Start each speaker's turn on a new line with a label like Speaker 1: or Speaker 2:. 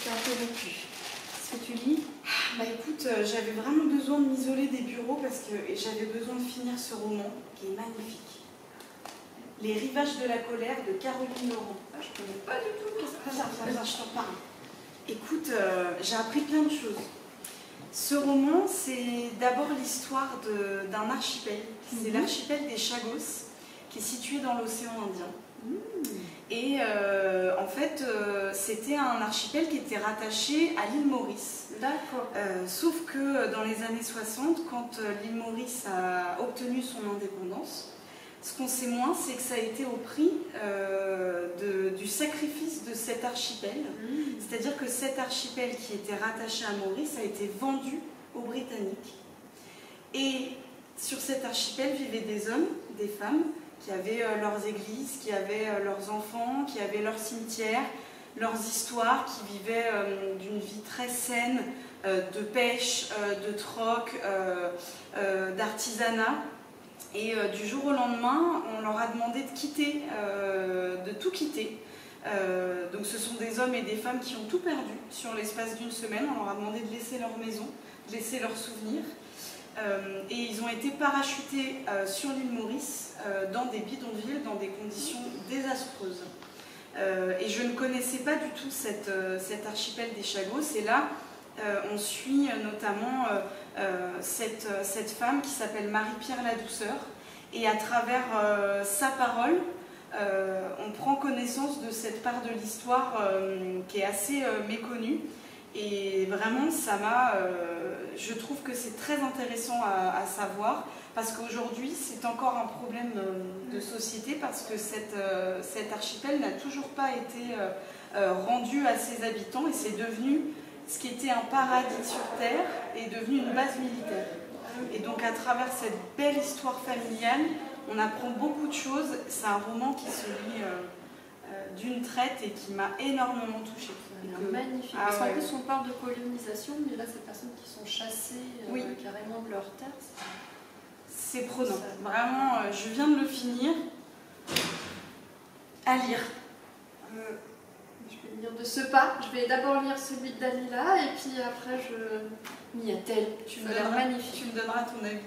Speaker 1: suis un peu vécue. Qu'est-ce que tu lis?
Speaker 2: Bah écoute, j'avais vraiment besoin de m'isoler des bureaux parce que j'avais besoin de finir ce roman qui est magnifique. Les rivages de la colère de Caroline Laurent.
Speaker 1: Ah, je connais pas du tout.
Speaker 2: Viens, je t'en parle. Écoute, j'ai appris plein de choses. Ce roman, c'est d'abord l'histoire d'un archipel. C'est l'archipel des Chagos, qui est situé dans l'océan Indien. Et en fait, c'était un archipel qui était rattaché à l'île Maurice.
Speaker 1: D'accord.
Speaker 2: Sauf que dans les années 60, quand l'île Maurice a obtenu son indépendance, ce qu'on sait moins, c'est que ça a été au prix du sacrifice de cet archipel. C'est-à-dire que cet archipel qui était rattaché à Maurice a été vendu aux Britanniques. Et sur cet archipel vivaient des hommes, des femmes, qui avaient leurs églises, qui avaient leurs enfants, qui avaient leurs cimetières, leurs histoires, qui vivaient d'une vie très saine, de pêche, de troc, d'artisanat. Et du jour au lendemain, on leur a demandé de quitter, de tout quitter. Donc ce sont des hommes et des femmes qui ont tout perdu sur l'espace d'une semaine. On leur a demandé de laisser leur maison, de laisser leurs souvenirs. Et ils ont été parachutés sur l'île Maurice dans des bidonvilles, dans des conditions désastreuses. Et je ne connaissais pas du tout cet archipel des Chagos. Et là, on suit notamment cette femme qui s'appelle Marie-Pierre Ladouceur. Et à travers sa parole, on prend connaissance de cette part de l'histoire qui est assez méconnue. Et vraiment, ça m'a. Je trouve que c'est très intéressant à savoir, parce qu'aujourd'hui, c'est encore un problème de société, parce que cet archipel n'a toujours pas été rendu à ses habitants, et c'est devenu, ce qui était un paradis sur Terre, est devenu une base militaire. Et donc, à travers cette belle histoire familiale, on apprend beaucoup de choses. C'est un roman qui se lit d'une traite et qui m'a énormément touchée.
Speaker 1: Magnifique. Parce qu'en plus, on parle de colonisation, mais là, c'est des personnes qui sont chassées carrément de leur terre.
Speaker 2: C'est prenant. Vraiment, je viens de le finir. À lire.
Speaker 1: Je vais lire de ce pas. Je vais d'abord lire celui de Dalila, et puis après, je m'y attelle.
Speaker 2: Tu me donneras ton avis.